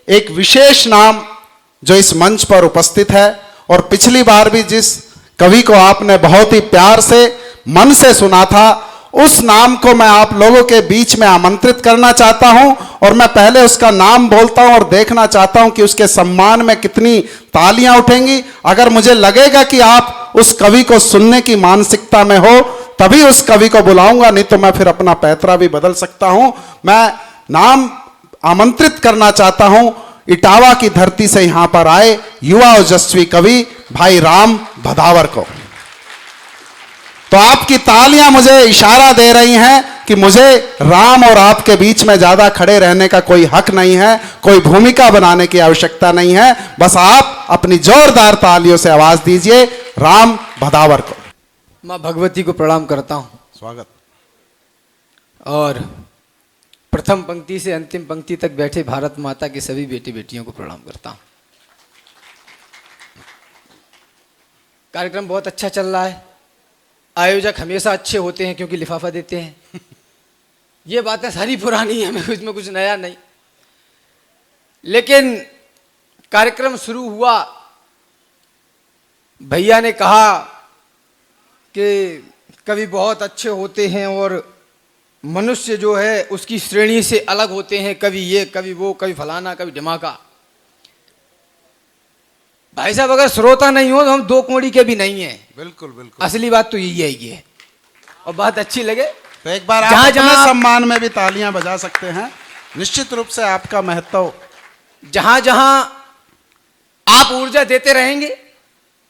एक विशेष नाम जो इस मंच पर उपस्थित है, और पिछली बार भी जिस कवि को आपने बहुत ही प्यार से मन से सुना था, उस नाम को मैं आप लोगों के बीच में आमंत्रित करना चाहता हूं। और मैं पहले उसका नाम बोलता हूं और देखना चाहता हूं कि उसके सम्मान में कितनी तालियां उठेंगी। अगर मुझे लगेगा कि आप उस कवि को सुनने की मानसिकता में हो तभी उस कवि को बुलाऊंगा, नहीं तो मैं फिर अपना पैतरा भी बदल सकता हूं। मैं नाम आमंत्रित करना चाहता हूं इटावा की धरती से यहां पर आए युवा ओजस्वी कवि भाई राम भदावर को। तो आपकी तालियां मुझे इशारा दे रही हैं कि मुझे राम और आपके बीच में ज्यादा खड़े रहने का कोई हक नहीं है, कोई भूमिका बनाने की आवश्यकता नहीं है। बस आप अपनी जोरदार तालियों से आवाज दीजिए राम भदावर को। माँ भगवती को प्रणाम करता हूँ। स्वागत। और प्रथम पंक्ति से अंतिम पंक्ति तक बैठे भारत माता के सभी बेटे बेटियों को प्रणाम करता हूँ। कार्यक्रम बहुत अच्छा चल रहा है। आयोजक हमेशा अच्छे होते हैं क्योंकि लिफाफा देते हैं। ये बातें सारी पुरानी है, इसमें कुछ नया नहीं। लेकिन कार्यक्रम शुरू हुआ, भैया ने कहा कि कवि बहुत अच्छे होते हैं और मनुष्य जो है उसकी श्रेणी से अलग होते हैं, कवि ये कवि वो कवि फलाना कवि ढिमाका। भाई साहब अगर श्रोता नहीं हो तो हम दो कोड़ी के भी नहीं हैं। बिल्कुल बिल्कुल, असली बात तो यही है। और बात अच्छी लगे तो एक बार आप अपने सम्मान में भी तालियां बजा सकते हैं। निश्चित रूप से आपका महत्व, जहां जहां आप ऊर्जा देते रहेंगे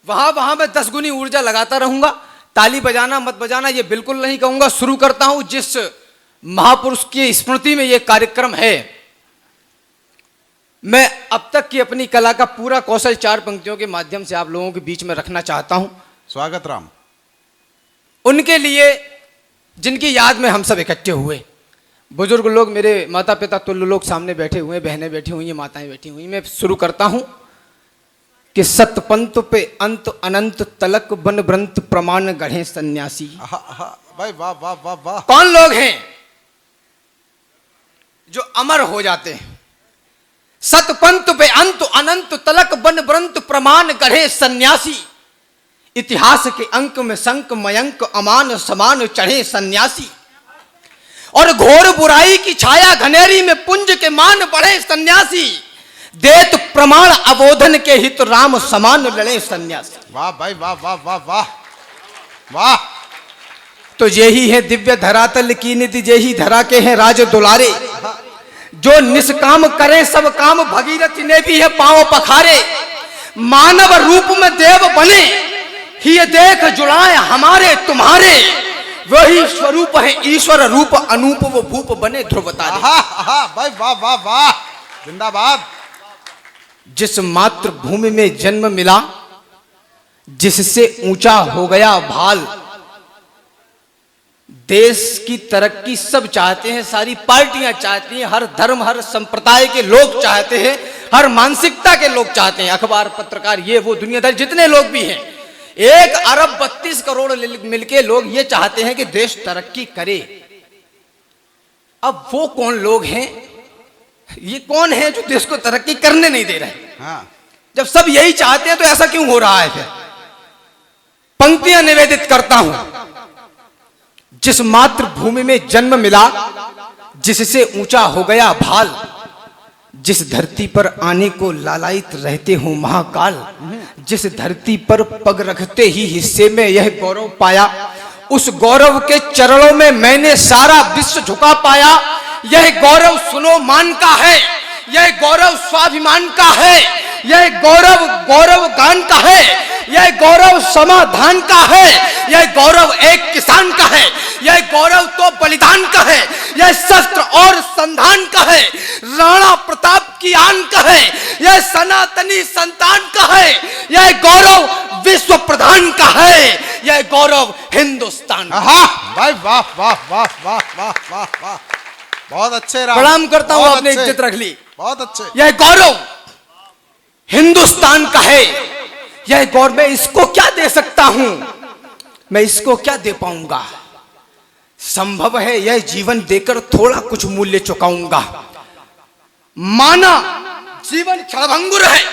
वहां वहां मैं 10 गुनी ऊर्जा लगाता रहूंगा। ताली बजाना मत बजाना ये बिल्कुल नहीं कहूंगा। शुरू करता हूं जिस महापुरुष की स्मृति में ये कार्यक्रम है। मैं अब तक की अपनी कला का पूरा कौशल 4 पंक्तियों के माध्यम से आप लोगों के बीच में रखना चाहता हूं। स्वागत राम। उनके लिए जिनकी याद में हम सब इकट्ठे हुए, बुजुर्ग लोग, मेरे माता पिता तुल्य लोग सामने बैठे हुए, बहनें बैठी हुई हैं, माताएं बैठी हुई। मैं शुरू करता हूं कि सतपंत पे अंत अनंत तलक बन ब्रंत प्रमाण गढ़े सन्यासी। भाई वाह वाह वाह वाह। कौन लोग हैं जो अमर हो जाते हैं? सतपंत पे अंत अनंत तलक बन ब्रंत प्रमाण गढ़े सन्यासी। इतिहास के अंक में संक मयंक अमान समान चढ़े सन्यासी। और घोर बुराई की छाया घनेरी में पुंज के मान बढ़े सन्यासी। देत प्रमाण अबोधन के हित राम समान लड़े सन्यासी। वाह भाई वाह वाह वाह वाह वाह। तो यही है दिव्य धरातल की निधि, यही धरा के हैं राज दुलारे। जो निष्काम करे सब काम, भगीरथ ने भी है पांव पखारे। मानव रूप में देव बने, ही देख जुड़ाए हमारे तुम्हारे। वही स्वरूप है ईश्वर रूप, अनूप वो भूप बने ध्रुव तारे। भाई वाह वाह वाह, जिंदाबाद। जिस मातृभूमि में जन्म मिला, जिससे ऊंचा हो गया भाल। देश की तरक्की सब चाहते हैं, सारी पार्टियां चाहती हैं, हर धर्म हर संप्रदाय के लोग चाहते हैं, हर मानसिकता के लोग चाहते हैं, अखबार पत्रकार ये वो दुनियादार जितने लोग भी हैं, 1 अरब 32 करोड़ मिलके लोग ये चाहते हैं कि देश तरक्की करे। अब वो कौन लोग हैं, ये कौन है जो देश को तरक्की करने नहीं दे रहे? हाँ। जब सब यही चाहते हैं तो ऐसा क्यों हो रहा है? फिर पंक्तियां निवेदित करता हूं। जिस मातृभूमि में जन्म मिला, जिससे ऊंचा हो गया भाल। जिस धरती पर आने को लालायित रहते हो महाकाल। जिस धरती पर पग रखते ही हिस्से में यह गौरव पाया, उस गौरव के चरणों में मैंने सारा विश्व झुका पाया। यह गौरव सुनो मान का है, यह गौरव स्वाभिमान का है, यह गौरव गौरव गान का है, यह गौरव समाधान का है, यह गौरव एक किसान का है, यह गौरव तो बलिदान का है, यह शस्त्र और संधान का है, राणा प्रताप की आन का है, यह सनातनी संतान का है, यह गौरव विश्व प्रधान का है, यह गौरव हिंदुस्तान का। भाई वाह वाह वाह वाह वाह वाह वाह, बहुत अच्छे। प्रणाम करता हूं, आपने इज्जत रख ली। बहुत अच्छे। यह गौरव हिंदुस्तान का है, यह गौरव। मैं इसको क्या दे सकता हूं, मैं इसको क्या दे पाऊंगा? संभव है यह जीवन देकर थोड़ा कुछ मूल्य चुकाऊंगा। माना जीवन क्षणभंगुर है,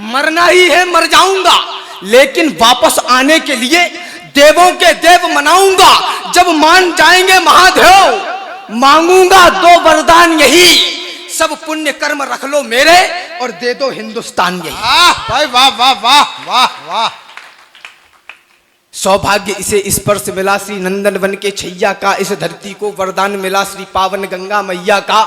मरना ही है, मर जाऊंगा, लेकिन वापस आने के लिए देवों के देव मनाऊंगा। जब मान जाएंगे महादेव, मांगूंगा दो वरदान यही, सब पुण्य कर्म रख लो मेरे और दे दो हिंदुस्तान यही। भाई वाह वाह वाह वाह वाह। सौभाग्य इसे स्पर्श मिला श्री नंदन वन के छैया का, इस धरती को वरदान मिला श्री पावन गंगा मैया का।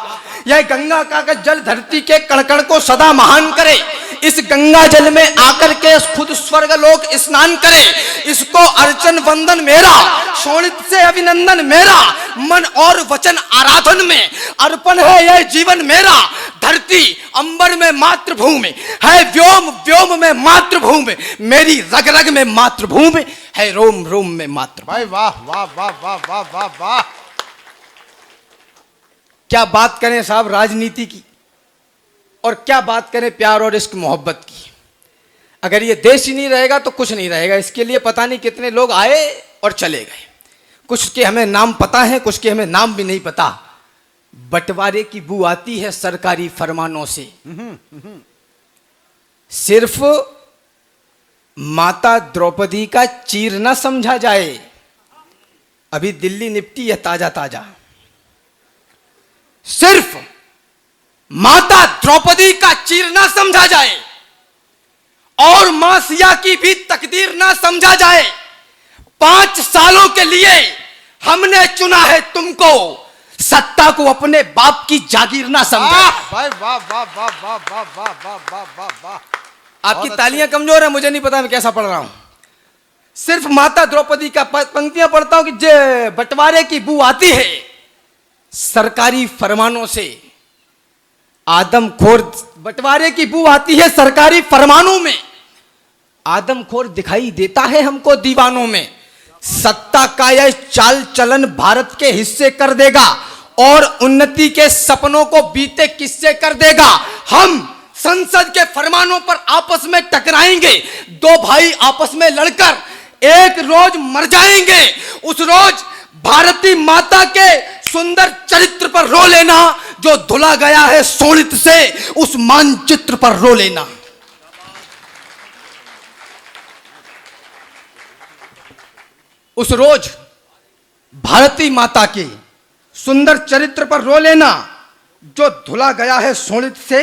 यह गंगा का जल धरती के कण-कण को सदा महान करे, इस गंगा जल में आकर के खुद स्वर्ग लोक स्नान करे। इसको अर्चन वंदन मेरा, शोणित से अभिनंदन मेरा, मन और वचन आराधन में अर्पण है यह जीवन मेरा। धरती अंबर में मातृभूमि है, व्योम व्योम में मातृभूमि, मेरी रग रग में मातृभूमि है, रोम रोम में मातृभूमि। भाई वाह वाह वाह वाह वाह वाह वाह। क्या बात करें साहब राजनीति की, और क्या बात करें प्यार और इश्क मोहब्बत की। अगर ये देश ही नहीं रहेगा तो कुछ नहीं रहेगा। इसके लिए पता नहीं कितने लोग आए और चले गए, कुछ के हमें नाम पता है, कुछ के हमें नाम भी नहीं पता। बंटवारे की बू आती है सरकारी फरमानों से, सिर्फ माता द्रौपदी का चीर न समझा जाए। अभी दिल्ली निपटी है ताजा ताजा, सिर्फ माता द्रौपदी का चीर ना समझा जाए और मां सिया की भी तकदीर ना समझा जाए। 5 सालों के लिए हमने चुना है तुमको, सत्ता को अपने बाप की जागीर ना समझा। भाई वाह वाह वाह वाह वाह वाह वाह वाह वाह वाह। आपकी तालियां कमजोर है, मुझे नहीं पता मैं कैसा पढ़ रहा हूं। सिर्फ माता द्रौपदी का पंक्तियां पढ़ता हूं कि जे बंटवारे की बू आती है सरकारी फरमानों से। आदमखोर, बंटवारे की बू आती है सरकारी फरमानों में, आदमखोर दिखाई देता है हमको दीवानों में। सत्ता का यह चाल चलन भारत के हिस्से कर देगा और उन्नति के सपनों को बीते किस्से कर देगा। हम संसद के फरमानों पर आपस में टकराएंगे, 2 भाई आपस में लड़कर एक रोज मर जाएंगे। उस रोज भारती माता के सुंदर चरित्र पर रो लेना, जो धुला गया है शोणित से उस मानचित्र पर रो लेना। उस रोज भारती माता के सुंदर चरित्र पर रो लेना, जो धुला गया है शोणित से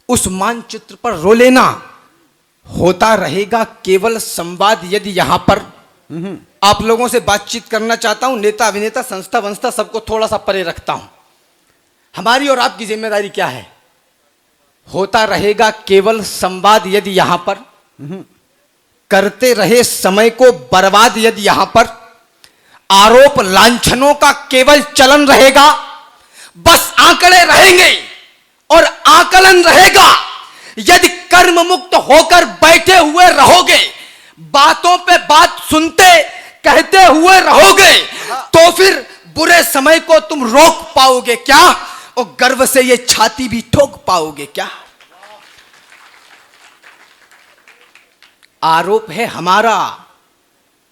उस मानचित्र पर रो लेना। होता रहेगा केवल संवाद यदि यहां पर आप लोगों से बातचीत करना चाहता हूं। नेता अभिनेता संस्था वंस्था सबको थोड़ा सा परे रखता हूं। हमारी और आपकी जिम्मेदारी क्या है? होता रहेगा केवल संवाद यदि यहां पर, करते रहे समय को बर्बाद यदि यहां पर, आरोप लांछनों का केवल चलन रहेगा। बस आंकड़े रहेंगे और आकलन रहेगा। यदि कर्म मुक्त होकर बैठे हुए रहोगे, बातों पे बात सुनते कहते हुए रहोगे, तो फिर बुरे समय को तुम रोक पाओगे क्या? और गर्व से ये छाती भी ठोक पाओगे क्या? आरोप है हमारा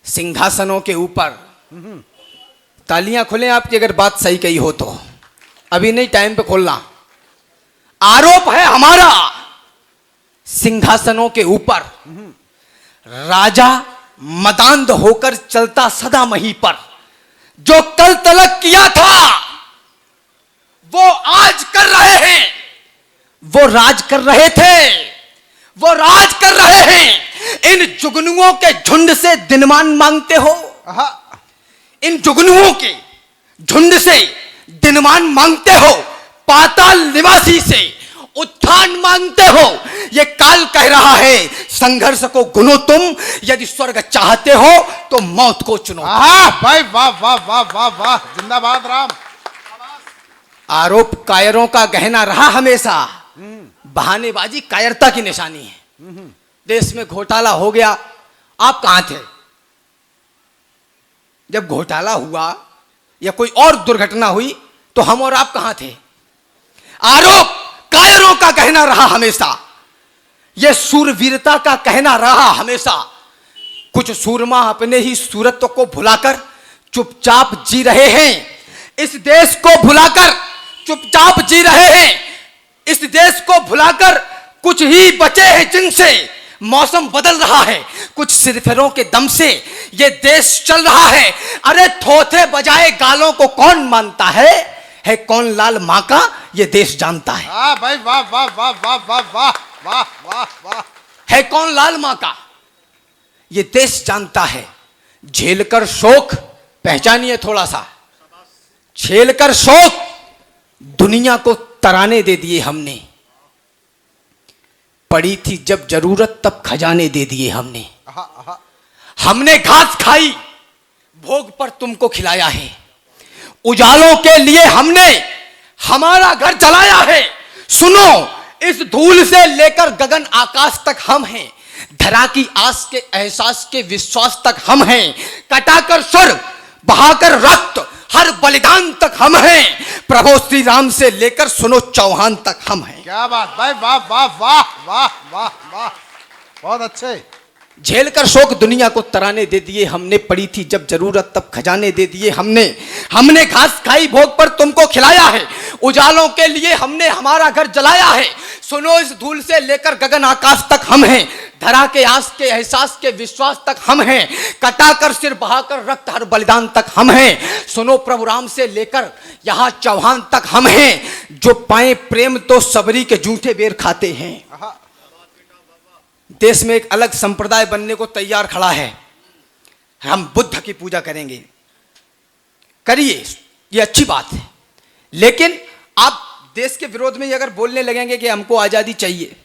सिंहासनों के ऊपर। तालियां खुलें आपकी अगर बात सही कही हो तो, अभी नहीं, टाइम पे खोलना। आरोप है हमारा सिंहासनों के ऊपर, राजा मदांध होकर चलता सदा मही पर। जो कल तलक किया था वो आज कर रहे हैं, वो राज कर रहे थे, वो राज कर रहे हैं। इन जुगनुओं के झुंड से दिनमान मांगते हो, इन जुगनुओं के झुंड से दिनमान मांगते हो, पाताल निवासी से उत्थान मांगते हो। ये काल कह रहा है संघर्ष को गुनो तुम, यदि स्वर्ग चाहते हो तो मौत को चुनो। भाई वाह वाह वाह वाह वाह, जिंदाबाद राम। आरोप कायरों का गहना रहा हमेशा, बहानेबाजी कायरता की निशानी है। देश में घोटाला हो गया, आप कहां थे जब घोटाला हुआ या कोई और दुर्घटना हुई? तो हम और आप कहां थे? आरोप कायरों का कहना रहा हमेशा, यह सूरवीरता का कहना रहा हमेशा। कुछ सूरमा अपने ही सूरत्व को भुलाकर चुपचाप जी रहे हैं, इस देश को भुलाकर चुपचाप जी रहे हैं। इस देश को भुलाकर कुछ ही बचे हैं जिनसे मौसम बदल रहा है, कुछ सिरफिरों के दम से ये देश चल रहा है। अरे थोथे बजाए गालों को कौन मानता है कौन लाल माँ का ये देश जानता है। वाह भाई वाह वाह वाह वाह वाह वाह वाह वाह वाह। है कौन लाल माँ का ये देश जानता है। झेलकर शोक, पहचानिए थोड़ा सा, झेलकर शोक दुनिया को तराने दे दिए हमने। पड़ी थी जब जरूरत तब खजाने दे दिए हमने। हमने घास खाई, भोग पर तुमको खिलाया है। उजालों के लिए हमने हमारा घर जलाया है। सुनो, इस धूल से लेकर गगन आकाश तक हम हैं। धरा की आस के एहसास के विश्वास तक हम हैं। कटाकर स्वर, बहाकर रक्त, हर बलिदान तक हम हैं। प्रभु श्री राम से लेकर सुनो चौहान तक हम हैं। क्या बात भाई, वाह वाह वाह वाह वाह वाह, बहुत अच्छे। झेलकर शोक दुनिया को तराने दे दिए हमने। पड़ी थी जब जरूरत तब खजाने दे दिए हमने घास खाई, भोग पर तुमको खिलाया है। उजालों के लिए हमने हमारा घर जलाया है। सुनो, इस धूल से लेकर गगन आकाश तक हम हैं। धरा के आस के एहसास के विश्वास तक हम हैं। कटाकर सिर बहाकर रक्त हर बलिदान तक हम हैं। सुनो, प्रभु राम से लेकर यहाँ चौहान तक हम हैं। जो पाए प्रेम तो सबरी के जूठे बेर खाते हैं। देश में एक अलग संप्रदाय बनने को तैयार खड़ा है। हम बुद्ध की पूजा करेंगे, करिए, ये अच्छी बात है। लेकिन आप देश के विरोध में अगर बोलने लगेंगे कि हमको आजादी चाहिए,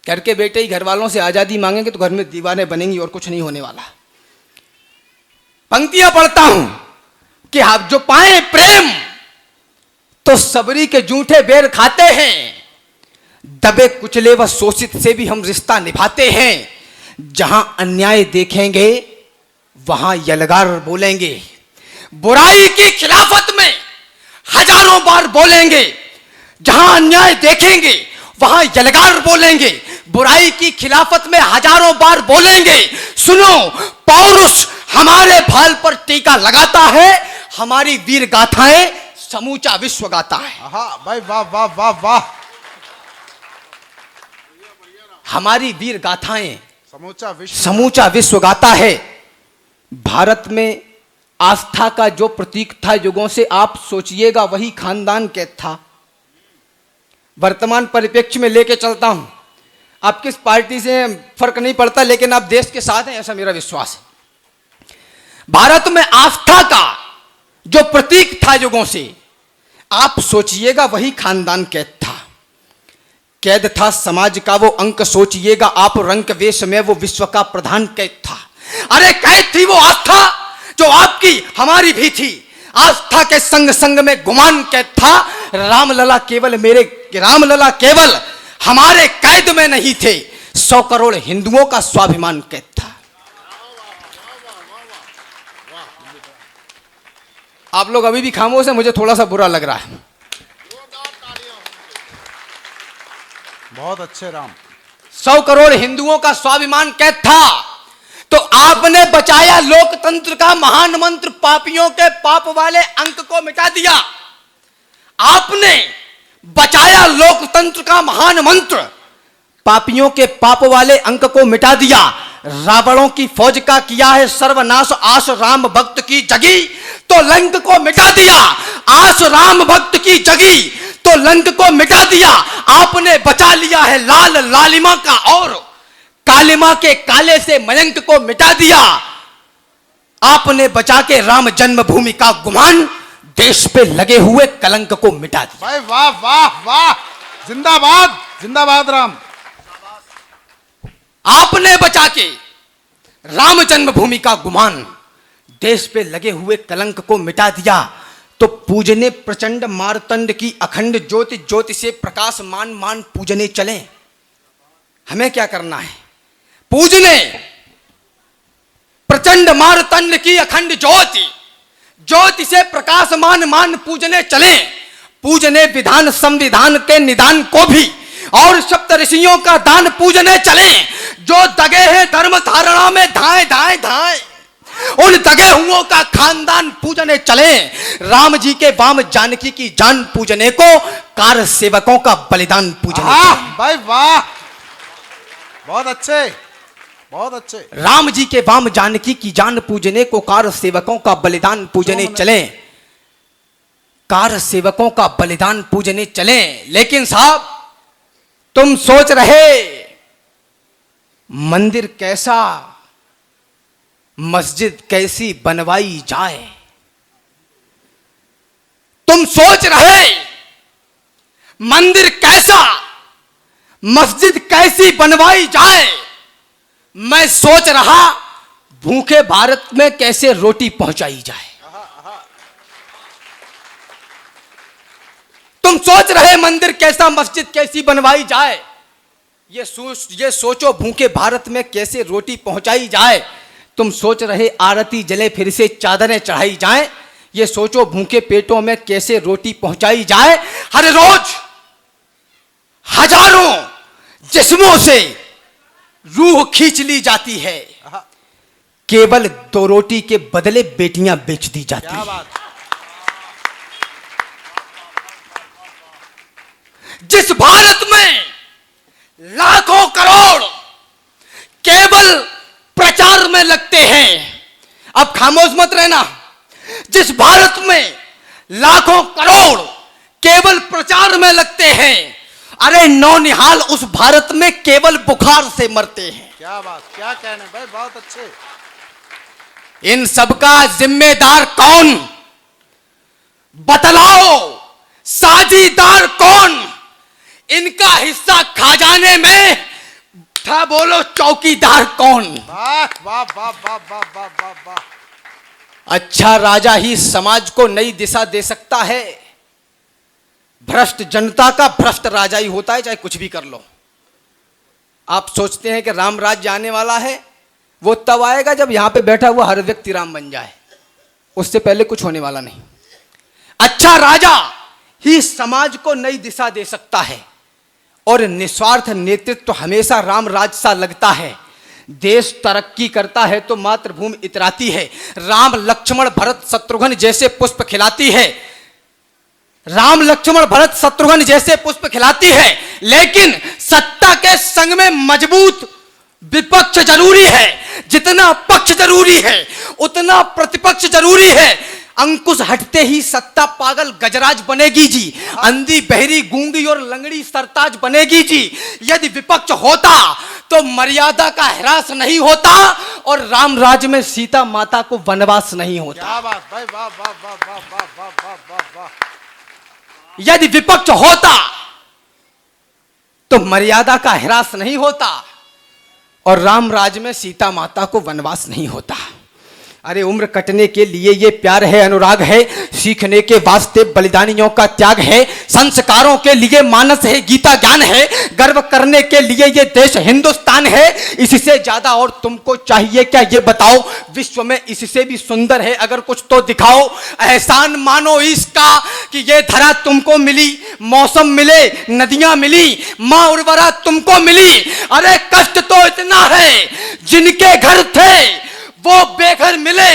घर के बेटे ही घर वालों से आजादी मांगेंगे तो घर में दीवारें बनेंगी और कुछ नहीं होने वाला। पंक्तियां पढ़ता हूं कि आप जो पाए प्रेम तो सबरी के जूठे बेर खाते हैं। दबे कुचले व शोषित से भी हम रिश्ता निभाते हैं। जहां अन्याय देखेंगे वहां यलगार बोलेंगे। बुराई की खिलाफत में हजारों बार बोलेंगे। जहां अन्याय देखेंगे वहां यलगार बोलेंगे। बुराई की खिलाफत में हजारों बार बोलेंगे। सुनो, पौरुष हमारे भाल पर टीका लगाता है। हमारी वीर गाथाएं समूचा विश्व गाता है। भाई वाह वाह वाह वाह। हमारी वीर गाथाएं समूचा विश्व गाता है। भारत में आस्था का जो प्रतीक था युगों से, आप सोचिएगा वही खानदान कैद था। वर्तमान परिप्रेक्ष्य में लेके चलता हूं। आप किस पार्टी से फर्क नहीं पड़ता, लेकिन आप देश के साथ हैं, ऐसा मेरा विश्वास है। भारत में आस्था का जो प्रतीक था युगों से, आप सोचिएगा वही खानदान कैद था। कैद था समाज का वो अंक, सोचिएगा आप रंग वेश में वो विश्व का प्रधान कैद था। अरे कैद थी वो आस्था जो आपकी हमारी भी थी। आस्था के संग संग में गुमान कैद था। रामलला केवल हमारे कैद में नहीं थे, 100 करोड़ हिंदुओं का स्वाभिमान कैद था। आप लोग अभी भी खामोश हैं, मुझे थोड़ा सा बुरा लग रहा है। बहुत अच्छे राम। 100 करोड़ हिंदुओं का स्वाभिमान कैद था। तो आपने बचाया लोकतंत्र का महान मंत्र, पापियों के पाप वाले अंक को मिटा दिया। आपने बचाया लोकतंत्र का महान मंत्र, पापियों के पाप वाले अंक को मिटा दिया। रावणों की फौज का किया है सर्वनाश, आस राम भक्त की जगी तो लंक को मिटा दिया। आस राम भक्त की जगी तो लंक को मिटा दिया। आपने बचा लिया है लाल लालिमा का और कालिमा के काले से मयंक को मिटा दिया। आपने बचा के राम जन्मभूमि का गुमान, देश पे लगे हुए कलंक को मिटा दिया। भाई वाह वाह वाह, जिंदाबाद जिंदाबाद राम। आपने बचा के राम जन्मभूमि का गुमान, देश पे लगे हुए कलंक को मिटा दिया। तो पूजने प्रचंड मारतंड की अखंड ज्योति, ज्योति से प्रकाश मान मान पूजने चले। हमें क्या करना है? पूजने प्रचंड मारतंड की अखंड ज्योति, ज्योति से प्रकाश मान मान पूजने चले। पूजने विधान संविधान के निदान को भी और सप्त ऋषियों का दान पूजने चले। जो दगे हैं धर्म धारणा में धाए धाए धाए, उन दगे हुओं का खानदान पूजने चले। राम जी के वाम जानकी की जान पूजने को, कार सेवकों का बलिदान पूजने वाह चले। भाई वाह, बहुत अच्छे, बहुत अच्छे। राम जी के वाम जानकी की जान पूजने को, कार सेवकों का बलिदान पूजने चले। कार सेवकों का बलिदान पूजने चले। लेकिन साहब, तुम सोच रहे मंदिर कैसा, मस्जिद कैसी बनवाई जाए। तुम सोच रहे मंदिर कैसा, मस्जिद कैसी बनवाई जाए। मैं सोच रहा भूखे भारत में कैसे रोटी पहुंचाई जाए। तुम सोच रहे मंदिर कैसा, मस्जिद कैसी बनवाई जाए। ये सोचो भूखे भारत में कैसे रोटी पहुंचाई जाए। तुम सोच रहे आरती जले फिर से चादरें चढ़ाई जाएं। ये सोचो भूखे पेटों में कैसे रोटी पहुंचाई जाए। हर रोज हजारों जिस्मों से रूह खींच ली जाती है, केवल 2 रोटी के बदले बेटियां बेच दी जाती क्या हैं। बात। जिस भारत में लाखों करोड़ केवल प्रचार में लगते हैं, अब खामोश मत रहना। जिस भारत में लाखों करोड़ केवल प्रचार में लगते हैं, अरे नौनिहाल उस भारत में केवल बुखार से मरते हैं। क्या बात, क्या कहने भाई, बहुत अच्छे। इन सबका जिम्मेदार कौन, बतलाओ। साझीदार कौन, इनका हिस्सा खा जाने में था बोलो चौकीदार कौन। वाह वाह वाह वाह वाह वाह वाह वाह। अच्छा राजा ही समाज को नई दिशा दे सकता है। भ्रष्ट जनता का भ्रष्ट राजा ही होता है, चाहे कुछ भी कर लो। आप सोचते हैं कि राम राज्य आने वाला है, वो तब आएगा जब यहां पे बैठा हुआ हर व्यक्ति राम बन जाए। उससे पहले कुछ होने वाला नहीं। अच्छा राजा ही समाज को नई दिशा दे सकता है, और निस्वार्थ नेतृत्व तो हमेशा राम राज सा लगता है। देश तरक्की करता है तो मातृभूमि इतराती है। राम लक्ष्मण भरत शत्रुघ्न जैसे पुष्प खिलाती है। राम लक्ष्मण भरत शत्रुघ्न जैसे पुष्प खिलाती है, लेकिन सत्ता के संग में मजबूत विपक्ष जरूरी है। जितना पक्ष जरूरी है उतना प्रतिपक्ष जरूरी है। अंकुश हटते ही सत्ता पागल गजराज बनेगी जी, अंधी बहरी गूंगी और लंगड़ी सरताज बनेगी जी। यदि विपक्ष होता तो मर्यादा का ह्रास नहीं होता, और राम राज्य में सीता माता को वनवास नहीं होता। क्या बात भाई, वाह वाह वाह वाह वाह वाह वाह वाह वाह। यदि विपक्ष होता तो मर्यादा का ह्रास नहीं होता, और राम राज्य में सीता माता को वनवास नहीं होता। अरे उम्र कटने के लिए ये प्यार है, अनुराग है, सीखने के वास्ते बलिदानियों का त्याग है, संस्कारों के लिए मानस है, गीता ज्ञान है, गर्व करने के लिए ये देश हिंदुस्तान है। इससे ज्यादा और तुमको चाहिए क्या, ये बताओ। विश्व में इससे भी सुंदर है अगर कुछ तो दिखाओ। एहसान मानो इसका कि ये धरा तुमको मिली, मौसम मिले, नदियां मिली, मां उर्वरा तुमको मिली। अरे कष्ट तो इतना है, जिनके घर थे वो बेघर मिले।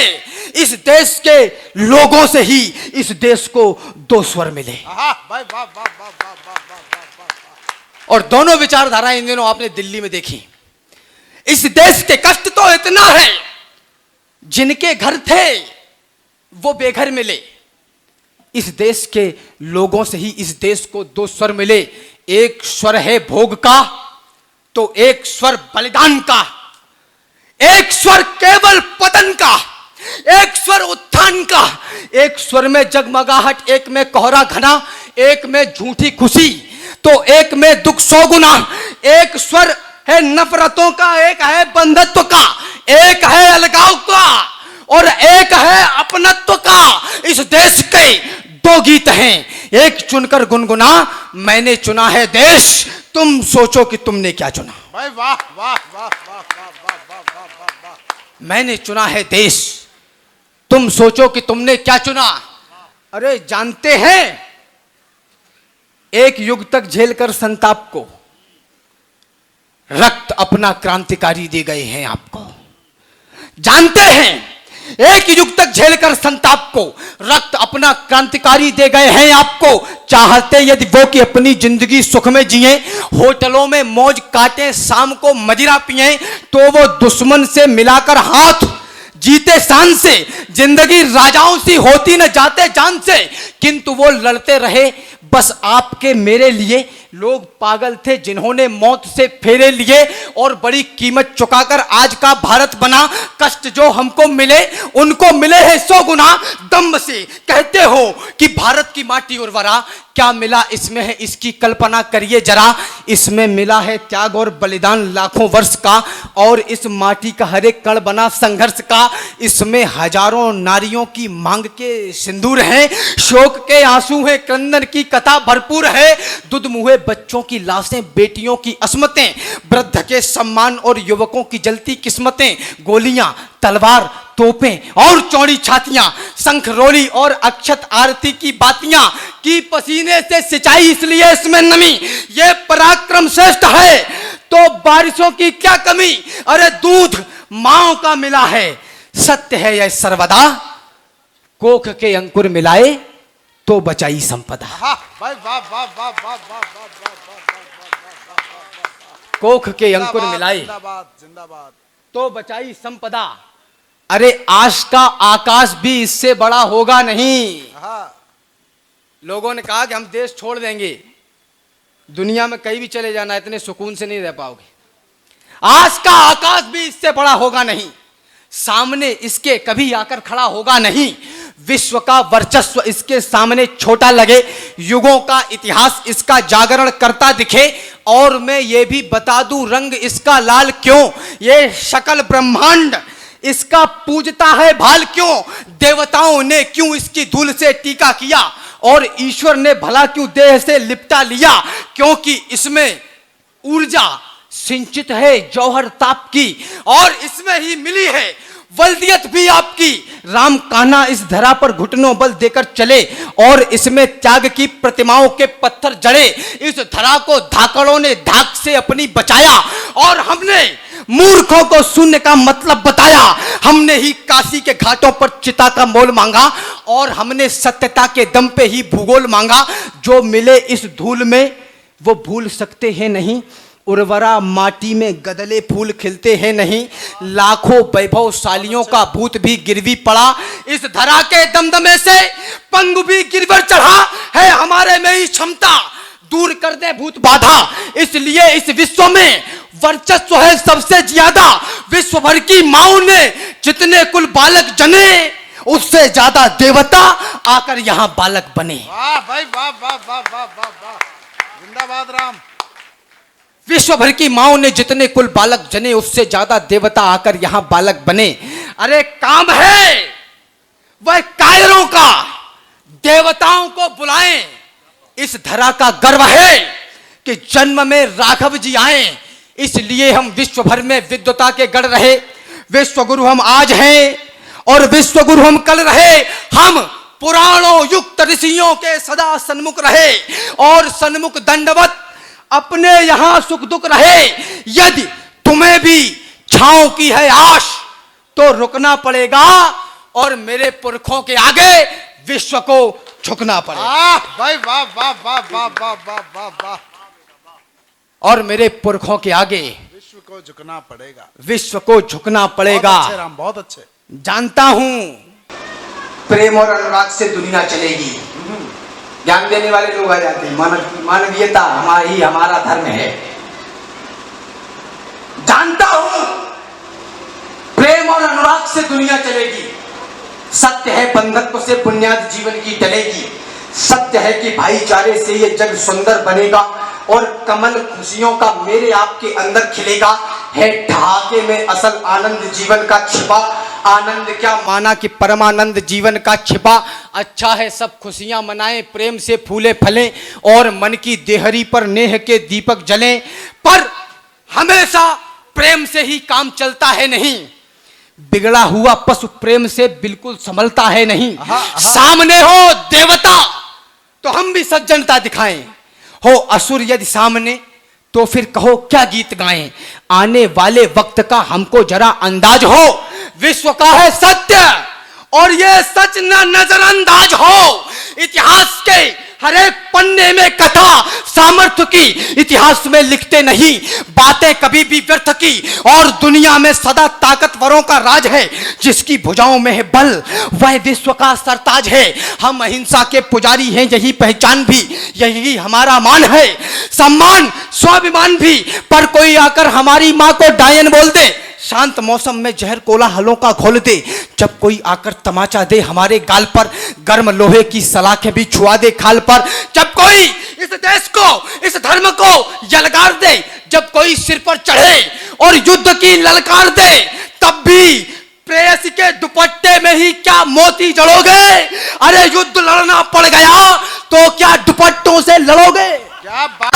इस देश के लोगों से ही इस देश को 2 स्वर मिले। भाई वाह वाह वाह वाह वाह वाह वाह। और दोनों विचारधाराएं इन दिनों आपने दिल्ली में देखी। इस देश के कष्ट तो इतना है, जिनके घर थे वो बेघर मिले। इस देश के लोगों से ही इस देश को 2 स्वर मिले। एक स्वर है भोग का, तो एक स्वर बलिदान का। एक स्वर केवल पतन का, एक स्वर उत्थान का। एक स्वर में जगमगाहट, एक में कोहरा घना, एक में झूठी खुशी, तो एक में दुख 100 गुना। एक स्वर है नफरतों का, एक है बंधत्व का, एक है अलगाव का, और एक है अपनत्व का। इस देश के 2 गीत हैं, एक चुनकर गुनगुना, मैंने चुना है देश, तुम सोचो कि तुमने क्या चुना। भाई वाह वाह वाह वाह वाह वाह वाह वाह वाह वाह। मैंने चुना है देश, तुम सोचो कि तुमने क्या चुना। अरे जानते हैं, एक युग तक झेलकर संताप को रक्त अपना क्रांतिकारी दे गए हैं आपको। जानते हैं, एक युग तक झेलकर संताप को रक्त अपना क्रांतिकारी दे गए हैं आपको। चाहते यदि वो कि अपनी जिंदगी सुख में जिए, होटलों में मौज काटें, शाम को मदिरा पिए, तो वो दुश्मन से मिलाकर हाथ जीते शान से। जिंदगी राजाओं सी होती न जाते जान से, किंतु वो लड़ते रहे बस आपके मेरे लिए। लोग पागल थे जिन्होंने मौत से फेरे लिए, और बड़ी कीमत चुकाकर आज का भारत बना। कष्ट जो हमको मिले उनको मिले हैं 100 गुना। दम्भ से कहते हो कि भारत की माटी उर्वरा, क्या मिला इसमें है इसकी कल्पना करिए जरा। इसमें मिला है त्याग और बलिदान लाखों वर्ष का, और इस माटी का हर एक कण बना संघर्ष का। इसमें हजारों नारियों की मांग के सिंदूर हैं, शोक के आंसू हैं, क्रंदन की कथा भरपूर है। दुध मुहे बच्चों की लाशें, बेटियों की अस्मतें, वृद्ध के सम्मान और युवकों की जलती किस्मतें। गोलियां, तलवार, तोपें और चौड़ी छातियां, शंख रोली और अक्षत आरती की बातियां, की पसीने से सिंचाई इसलिए इसमें नमी। ये पराक्रम श्रेष्ठ है तो बारिशों की क्या कमी। अरे दूध माओ का मिला है, सत्य है यह सर्वदा। कोख के अंकुर मिलाए तो बचाई संपदा। हाँ भाई, वाह वाह वाह वाह वाह वाह वाह वाह। कोख के अंकुर मिलाए जिंदाबाद जिंदाबाद तो बचाई संपदा। अरे आज का आकाश भी इससे बड़ा होगा नहीं। हाँ। लोगों ने कहा कि हम देश छोड़ देंगे, दुनिया में कहीं भी चले जाना, इतने सुकून से नहीं रह पाओगे। आज का आकाश भी इससे बड़ा होगा नहीं, सामने इसके कभी आकर खड़ा होगा नहीं। विश्व का वर्चस्व इसके सामने छोटा लगे, युगों का इतिहास इसका जागरण करता दिखे। और मैं ये भी बता दूं रंग इसका लाल क्यों, ये शकल ब्रह्मांड इसका पूजता है भाल क्यों। देवताओं ने क्यों इसकी धूल से टीका किया, और ईश्वर ने भला क्यों देह से लिपटा लिया। क्योंकि इसमें ऊर्जा सिंचित है जौहर ताप की, और इसमें ही मिली है वल्दियत भी आपकी। राम कान्हा इस धरा पर घुटनों बल देकर चले, और इसमें त्याग की प्रतिमाओं के पत्थर जड़े। इस धरा को धाकड़ों ने धाक से अपनी बचाया, और हमने मूर्खों को शून्य का मतलब बताया। हमने ही काशी के घाटों पर चिता का मोल मांगा, और हमने सत्यता के दम पे ही भूगोल मांगा। जो मिले इस धूल में वो भूल सकते हैं नहीं, उर्वरा माटी में गदले फूल खिलते हैं नहीं। लाखों वैभवशालियों का भूत भी गिरवी पड़ा, इस धरा के दमदमे से पंगु भी गिरवर चढ़ा है। हमारे में ही क्षमता दूर कर दे भूत बाधा, इसलिए इस विश्व में वर्चस्व है सबसे ज्यादा। विश्व भर की माओ ने जितने कुल बालक जने, उससे ज्यादा देवता आकर यहां बालक बने। वाह भाई वाह वाह वाह वाह वाह वाह, जिंदाबाद राम। विश्व भर की माओ ने जितने कुल बालक जने, उससे ज्यादा देवता आकर यहां बालक बने। अरे काम है वह कायरों का, देवताओं को बुलाएं। इस धरा का गर्व है कि जन्म में राघव जी आए, इसलिए हम विश्व भर में विद्वता के गढ़ रहे। विश्व गुरु हम आज हैं और विश्व गुरु हम कल रहे। हम पुराणों युक्त ऋषियों के सदा सन्मुख रहे, और सन्मुख दंडवत अपने यहां सुख दुख रहे। यदि तुम्हें भी छांव की है आश, तो रुकना पड़ेगा, और मेरे पुरखों के आगे विश्व को झुकना पड़ेगा। भाई वाह वाह वाह वाह वाह वाह वाह वाह। और मेरे पुरखों के आगे विश्व को झुकना पड़ेगा, विश्व को झुकना पड़ेगा। बहुत अच्छे राम, बहुत अच्छे। जानता हूं प्रेम और अनुराग से दुनिया चलेगी। ज्ञान देने वाले लोग आ जाते हैं। मानवीयता हमारा धर्म है। जानता हूं प्रेम और अनुराग से दुनिया चलेगी। सत्य है बंधत्व से बुनियाद जीवन की टलेगी। सत्य है कि भाईचारे से ये जग सुंदर बनेगा, और कमल खुशियों का मेरे आपके अंदर खिलेगा। है ठहाके में असल आनंद जीवन का छिपा। आनंद क्या माना कि परमानंद जीवन का छिपा। अच्छा है सब खुशियां मनाएं, प्रेम से फूले फलें, और मन की देहरी पर नेह के दीपक जलें। पर हमेशा प्रेम से ही काम चलता है नहीं। बिगड़ा हुआ पशु प्रेम से बिल्कुल संभलता है नहीं। सामने हो देवता तो हम भी सज्जनता दिखाएं, हो असुर यदि सामने तो फिर कहो क्या गीत गाएं। आने वाले वक्त का हमको जरा अंदाज हो, विश्व का है सत्य, और ये सच न नजरअंदाज हो। इतिहास के हर एक पन्ने में कथा सामर्थ्य की, इतिहास में लिखते नहीं बातें कभी भी व्यर्थ की। और दुनिया में सदा ताकतवरों का राज है, जिसकी भुजाओं में है बल वह विश्व का सरताज है। हम अहिंसा के पुजारी हैं, यही पहचान भी, यही हमारा मान है, सम्मान स्वाभिमान भी। पर कोई आकर हमारी माँ को डायन बोल दे, शांत मौसम में जहर कोलाहलों का घोल दे। जब कोई आकर तमाचा दे हमारे गाल पर, गर्म लोहे की सलाखें भी छुआ दे खाल पर। जब कोई इस देश को, इस धर्म को यलगार दे, जब कोई सिर पर चढ़े और युद्ध की ललकार दे, तब भी प्रेयसी के दुपट्टे में ही क्या मोती जड़ोगे? अरे युद्ध लड़ना पड़ गया तो क्या दुपट्टों से लड़ोगे? क्या बात